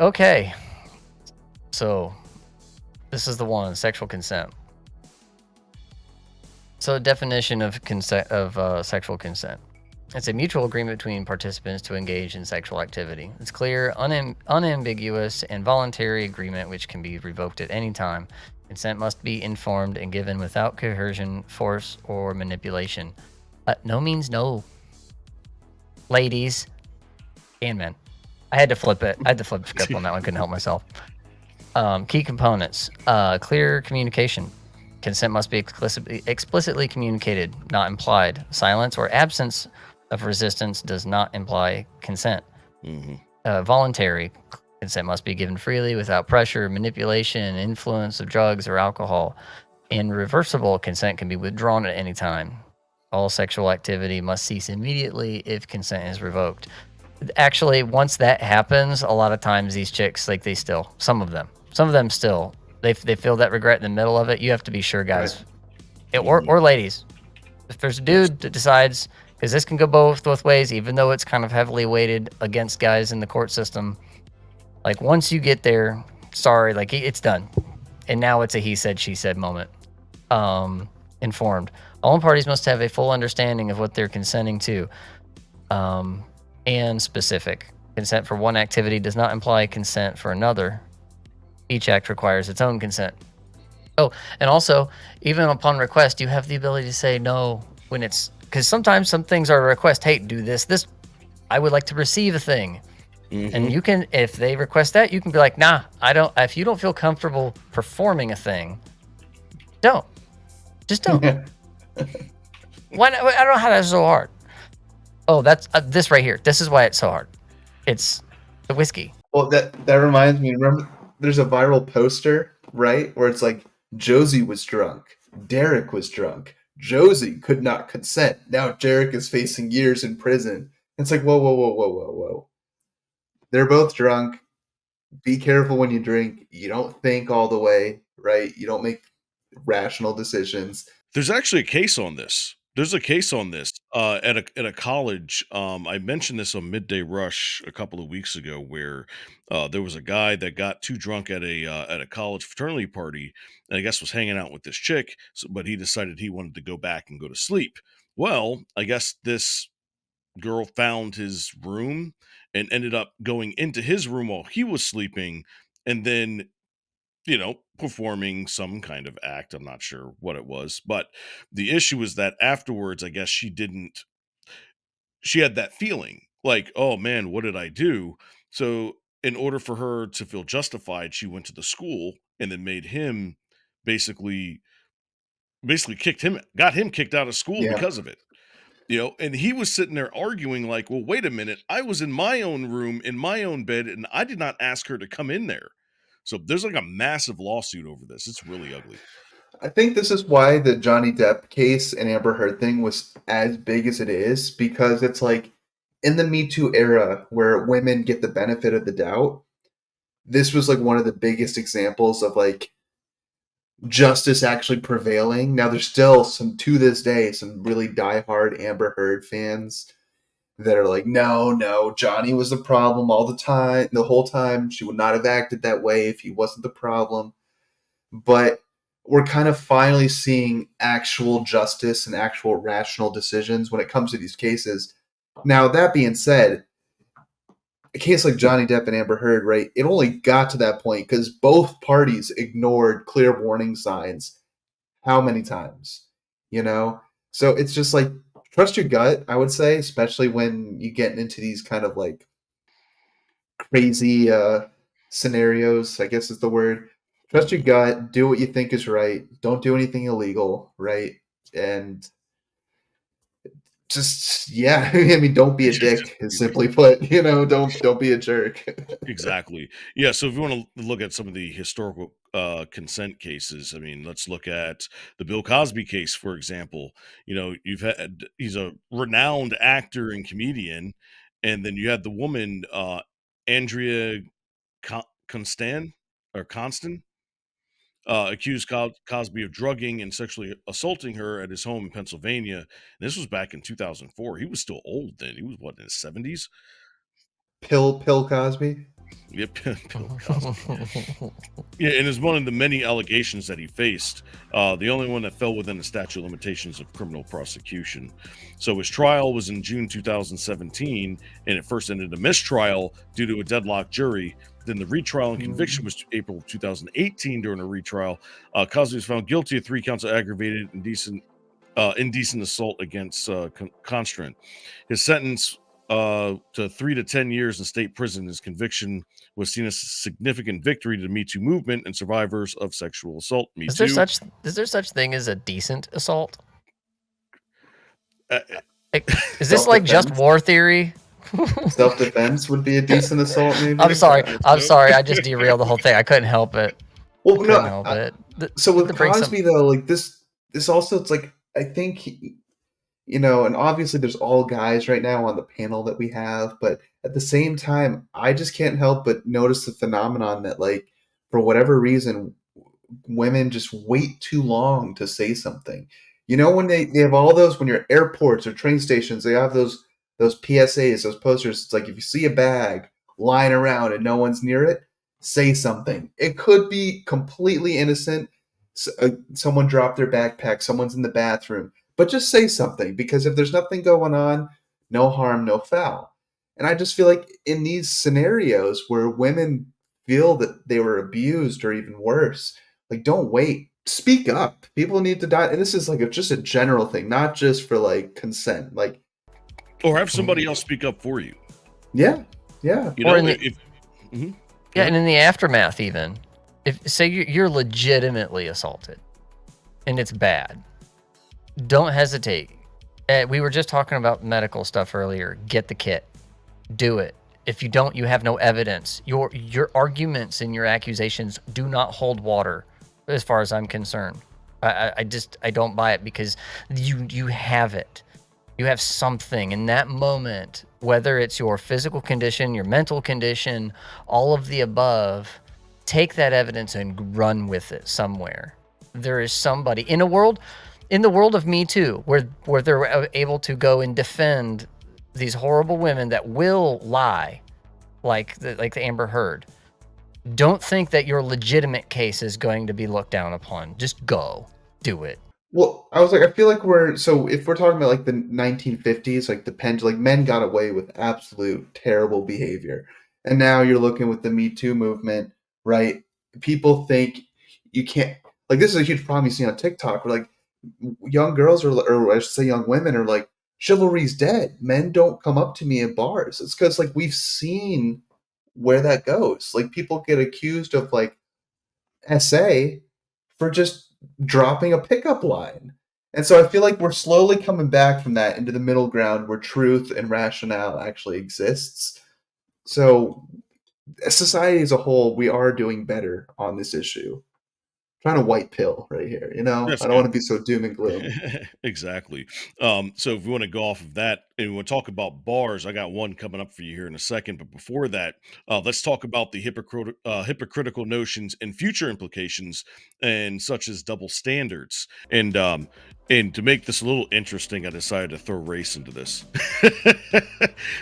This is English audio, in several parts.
Okay, so this is the one, sexual consent. So, definition of consent of sexual consent. It's a mutual agreement between participants to engage in sexual activity. It's clear, unambiguous, and voluntary agreement which can be revoked at any time. Consent must be informed and given without coercion, force, or manipulation. No means no, ladies and men. I had to flip it. I had to flip the script on that one. Couldn't help myself. Key components: clear communication. Consent must be explicitly communicated, not implied. Silence or absence of resistance does not imply consent. Voluntary consent must be given freely without pressure, manipulation, influence of drugs or alcohol. And reversible consent can be withdrawn at any time. All sexual activity must cease immediately if consent is revoked. Actually, once that happens, a lot of times these chicks, like some of them still, they feel that regret in the middle of it. You have to be sure, guys, or ladies. If there's a dude that decides, because this can go both ways, even though it's kind of heavily weighted against guys in the court system. Like once you get there, sorry, like it's done, and now it's a he said she said moment. Informed. All parties must have a full understanding of what they're consenting to. And specific. Consent for one activity does not imply consent for another. Each act requires its own consent. Oh, and also, even upon request, you have the ability to say no when it's, because sometimes some things are a request. Hey, do this. I would like to receive a thing. And you can, if they request that, you can be like, nah, I don't. If you don't feel comfortable performing a thing, don't. Just don't. Why? I don't know how that's so hard. Oh, that's this right here. This is why it's so hard. It's the whiskey. Well, that reminds me. Remember, there's a viral poster, right, where it's like Josie was drunk, Derek was drunk, Josie could not consent. Now Derek is facing years in prison. It's like, whoa, whoa, whoa, whoa, whoa, whoa. They're both drunk. Be careful when you drink. You don't think all the way, right? You don't make rational decisions. There's actually a case on this. There's a case on this at a college. I mentioned this on Midday Rush a couple of weeks ago, where there was a guy that got too drunk at a college fraternity party, and I guess was hanging out with this chick, but he decided he wanted to go back and go to sleep. Well, I guess this girl found his room and ended up going into his room while he was sleeping, and then performing some kind of act. I'm not sure what it was, but the issue was that afterwards, I guess she had that feeling like, oh man, what did I do? So, in order for her to feel justified, she went to the school and then made him basically, got him kicked out of school Yeah. because of it. And he was sitting there arguing, like, well, wait a minute, I was in my own room, in my own bed, and I did not ask her to come in there. So there's like a massive lawsuit over this. It's really ugly. I think this is why the Johnny Depp case and Amber Heard thing was as big as it is, because it's like in the Me Too era where women get the benefit of the doubt, this was like one of the biggest examples of like justice actually prevailing. Now there's still some to this day some really diehard Amber Heard fans that are like, no, Johnny was the problem all the time, the whole time. She would not have acted that way if he wasn't the problem. But we're kind of finally seeing actual justice and actual rational decisions when it comes to these cases. Now, that being said, a case like Johnny Depp and Amber Heard, right, it only got to that point because both parties ignored clear warning signs how many times, you know? So it's just like, trust your gut, I would say, especially when you get into these kind of like crazy scenarios, I guess is the word. Trust your gut, do what you think is right, don't do anything illegal, right? And just yeah, I mean, don't be a dick, is simply put. Don't be a jerk. Exactly. Yeah. So if you want to look at some of the historical consent cases, I mean, let's look at the Bill Cosby case, for example. He's a renowned actor and comedian, and then you had the woman, Andrea Constant or Constant, accused Cosby of drugging and sexually assaulting her at his home in Pennsylvania. And this was back in 2004. He was still old then. He was what, in his 70s? Pill Cosby. Yep, Bill Cosby. Yeah, and it's one of the many allegations that he faced. The only one that fell within the statute of limitations of criminal prosecution. So his trial was in June 2017, and it first ended a mistrial due to a deadlocked jury. Then the retrial and conviction was April 2018. During a retrial, Cosby was found guilty of 3 counts of aggravated indecent assault against Constrant. His sentence to 3 to 10 years in state prison. His conviction was seen as a significant victory to the Me Too movement and survivors of sexual assault. Me Is Too. there such thing as a decent assault? Uh, Is this like just Self-defense? war theory? Self-defense would be a decent assault, maybe. I'm sorry. I just derailed the whole thing. I couldn't help it. Well, Couldn't no. help it. So with to bring some- Cosby though, like this also, it's like, I think, and obviously there's all guys right now on the panel that we have, but at the same time, I just can't help but notice the phenomenon that, like, for whatever reason, women just wait too long to say something. When they have all those, when you're at airports or train stations, they have those PSAs, those posters. It's like, if you see a bag lying around and no one's near it, say something. It could be completely innocent. Someone dropped their backpack, someone's in the bathroom, but just say something, because if there's nothing going on, no harm, no foul. And I just feel like in these scenarios where women feel that they were abused or even worse, like, don't wait. Speak up. People need to die. And this is like just a general thing, not just for like consent. Like, or have somebody else speak up for you. yeah. You Or know, in Yeah, and in the aftermath, even if say you're legitimately assaulted, and it's bad, don't hesitate. We were just talking about medical stuff earlier. Get the kit, do it. If you don't, you have no evidence. Your arguments and your accusations do not hold water, as far as I'm concerned. I don't buy it, because you have it. You have something in that moment, whether it's your physical condition, your mental condition, all of the above. Take that evidence and run with it somewhere. There is somebody in the world of Me Too, where they're able to go and defend these horrible women that will lie, like the Amber Heard. Don't think that your legitimate case is going to be looked down upon. Just go, do it. Well, I was like, I feel like if we're talking about like the 1950s, like the pendulum, like men got away with absolute terrible behavior. And now you're looking with the Me Too movement, right? People think you can't, like, this is a huge problem you see on TikTok, where like young girls or I should say young women are like, chivalry's dead. Men don't come up to me in bars. It's because like we've seen where that goes. Like, people get accused of like SA for just dropping a pickup line. And so I feel like we're slowly coming back from that into the middle ground where truth and rationale actually exists. So as society as a whole, we are doing better on this issue. Trying to white pill right here, That's I don't want to be so doom and gloom. Exactly. So if we want to go off of that and we want to talk about bars, I got one coming up for you here in a second. But before that, let's talk about the hypocritical notions and future implications, and such as double standards. And to make this a little interesting, I decided to throw race into this.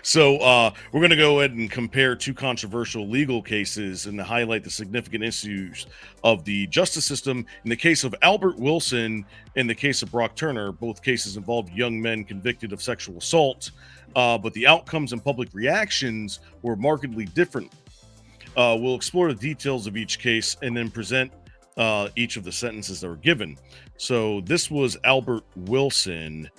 So we're going to go ahead and compare 2 controversial legal cases and to highlight the significant issues of the justice system. In the case of Albert Wilson and the case of Brock Turner, both cases involved young men convicted of sexual assault, but the outcomes and public reactions were markedly different. We'll explore the details of each case and then present each of the sentences that were given. So this was Albert Wilson.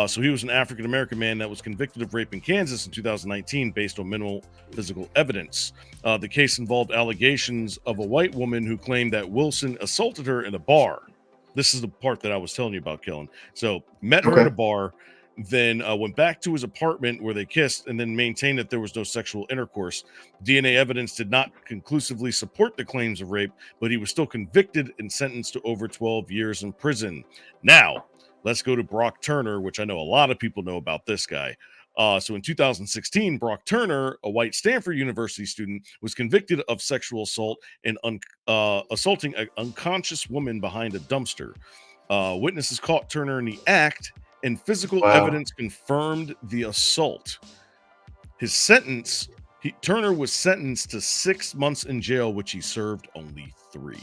So he was an African-American man that was convicted of rape in Kansas in 2019 based on minimal physical evidence. The case involved allegations of a white woman who claimed that Wilson assaulted her in a bar. This is the part that I was telling you about, Kellen. So met her Okay. at a bar, then went back to his apartment where they kissed, and then maintained that there was no sexual intercourse. DNA evidence did not conclusively support the claims of rape, but he was still convicted and sentenced to over 12 years in prison. Now, let's go to Brock Turner, which I know a lot of people know about this guy. So in 2016, Brock Turner, a white Stanford University student, was convicted of sexual assault and assaulting an unconscious woman behind a dumpster. Witnesses caught Turner in the act, and physical Wow. evidence confirmed the assault. His sentence Turner was sentenced to 6 months in jail, which he served only 3.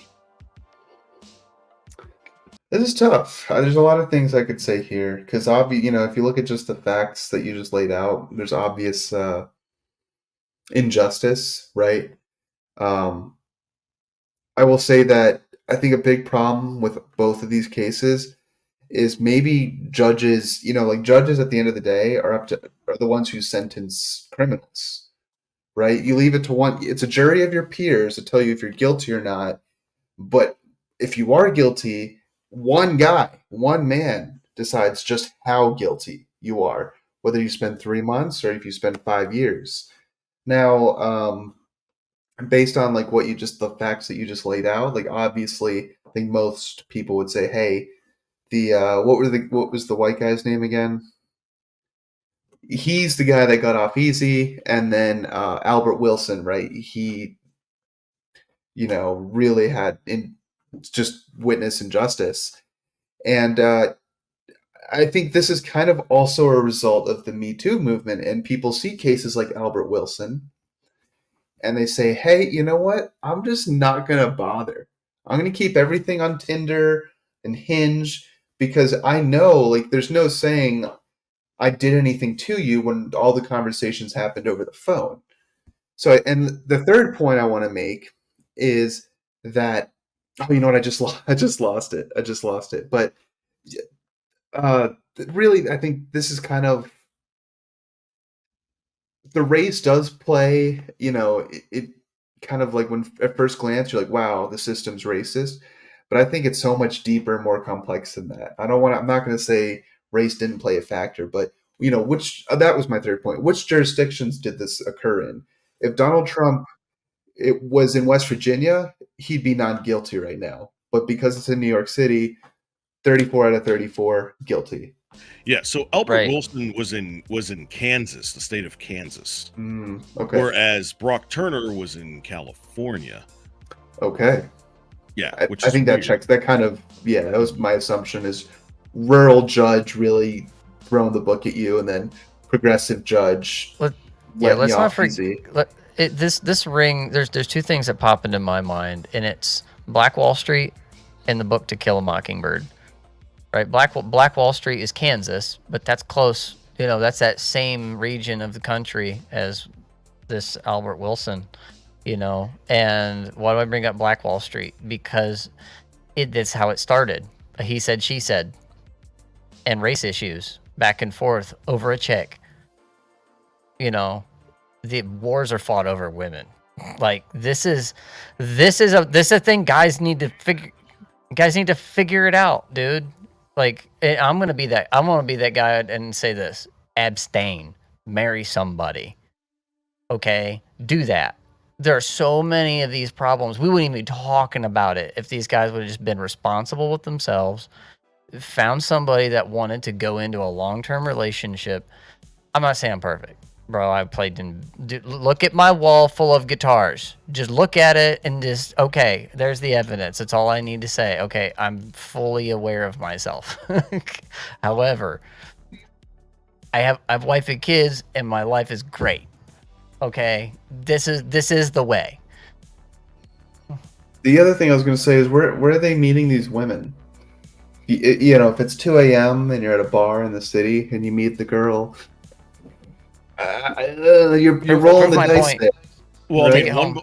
This is tough. There's a lot of things I could say here because if you look at just the facts that you just laid out, there's obvious injustice, right? Um, I will say that I think a big problem with both of these cases is maybe judges, like judges at the end of the day are the ones who sentence criminals, right? You leave it to it's a jury of your peers to tell you if you're guilty or not. But if you are guilty, one guy, one man decides just how guilty you are, whether you spend 3 months or if you spend 5 years. Now, based on like the facts that you just laid out, like obviously, I think most people would say, hey, what was the white guy's name again? He's the guy that got off easy, and then Albert Wilson, right? He, really had just witness injustice, and I think this is kind of also a result of the Me Too movement, and people see cases like Albert Wilson, and they say, hey, you know what? I'm just not gonna bother. I'm gonna keep everything on Tinder and Hinge because I know, like, there's no saying I did anything to you when all the conversations happened over the phone. So, and the third point I want to make is that, oh, you know what? I just lost it. I just lost it. But uh, really, I think this is kind of the race does play. It kind of like when at first glance you're like, wow, the system's racist. But I think it's so much deeper and more complex than that. I'm not going to say race didn't play a factor, but which that was my third point. Which jurisdictions did this occur in? If Donald Trump it was in West Virginia, he'd be not guilty right now. But because it's in New York City, 34 out of 34 guilty. Yeah, so Albert Right. Wilson was in Kansas, the state of Kansas, Okay. whereas Brock Turner was in California. Okay. Yeah, I which is think that weird. checks. That kind of that was my assumption is rural judge really throwing the book at you, and then progressive judge. Let's not forget. This ring. There's two things that pop into my mind, and it's Black Wall Street and the book To Kill a Mockingbird. Right, Black Wall Street is Kansas, but that's close. That's that same region of the country as this Albert Wilson. And why do I bring up Black Wall Street? Because that's how it started. He said, she said, and race issues back and forth over a check. The wars are fought over women. Like this is a thing guys need to figure it out, dude. Like I'm gonna be that guy and say this: abstain, marry somebody. Okay, do that. There are so many of these problems. We wouldn't even be talking about it if these guys would have just been responsible with themselves, found somebody that wanted to go into a long-term relationship. I'm not saying I'm perfect, bro. I played look at my wall full of guitars. Just look at it and just, okay, there's the evidence. That's all I need to say. Okay, I'm fully aware of myself. However, I have wife and kids, and my life is great. Okay, this is the way. The other thing I was going to say is where are they meeting these women? If it's 2 a.m. and you're at a bar in the city and you meet the girl, you're rolling the dice there. Well, right? I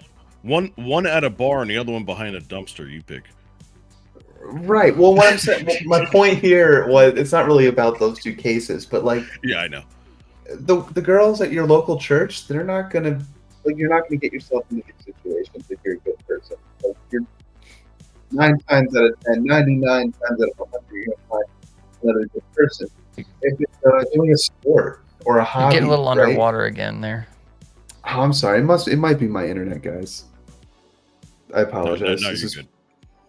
mean, one at a bar and the other one behind a dumpster. You pick. Right. Well, what I'm saying, my point here was it's not really about those two cases, but like, yeah, I know. The girls at your local church, they're not gonna you're not gonna get yourself into these situations if you're a good person. Like you're 9 times out of 10, 99 times out of 100, you're gonna find another good person. If it's doing a sport or a hobby, you're getting a little right? underwater again there. Oh, I'm sorry. It might be my internet, guys. I apologize. No, this you're is good.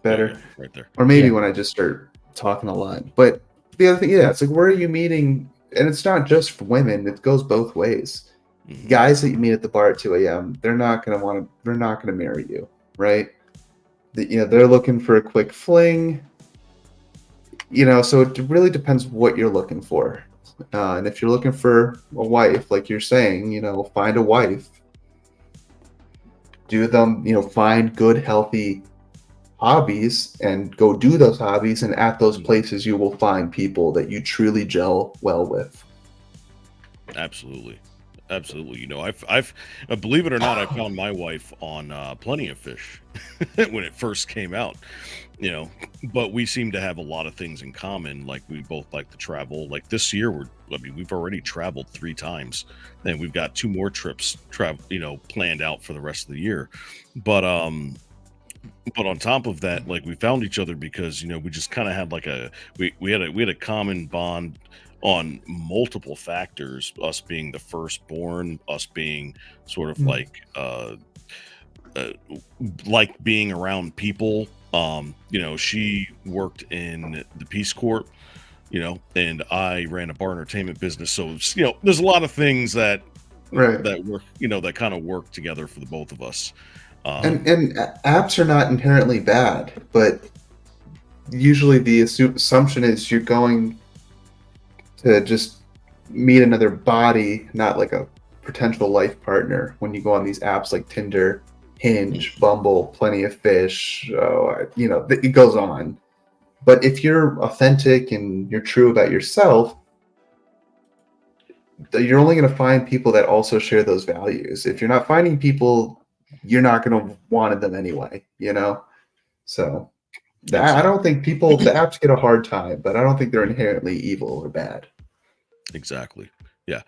better. Yeah, right there. Or maybe when I just start talking a lot. But the other thing, it's like, where are you meeting? And it's not just for women; it goes both ways. Mm-hmm. Guys that you meet at the bar at 2 a.m., they're not gonna marry you, right? They're looking for a quick fling. So it really depends what you're looking for. And if you're looking for a wife, like you're saying, find a wife. do them, find good, healthy hobbies and go do those hobbies. And at those places, you will find people that you truly gel well with. Absolutely. Absolutely. I've believe it or not, I found my wife on Plenty of Fish when it first came out, you know, but we seem to have a lot of things in common. Like we both like to travel. Like this year, we've already traveled 3 times and we've got 2 more trips planned out for the rest of the year. But, but on top of that, like we found each other because we just kind of had like we had a common bond on multiple factors. Us being the firstborn, us being sort of Mm. uh, like being around people. She worked in the Peace Corps, and I ran a bar entertainment business. So there's a lot of things Right. that work, that kind of work together for the both of us. And Um, and apps are not inherently bad, but usually the assumption is you're going to just meet another body, not like a potential life partner when you go on these apps like Tinder, Hinge, Bumble, Plenty of Fish. It goes on. But if you're authentic and you're true about yourself, you're only going to find people that also share those values. If you're not finding people, you're not going to want them anyway. So I exactly. don't think the apps get a hard time, but I don't think they're inherently evil or bad. Exactly. Yeah.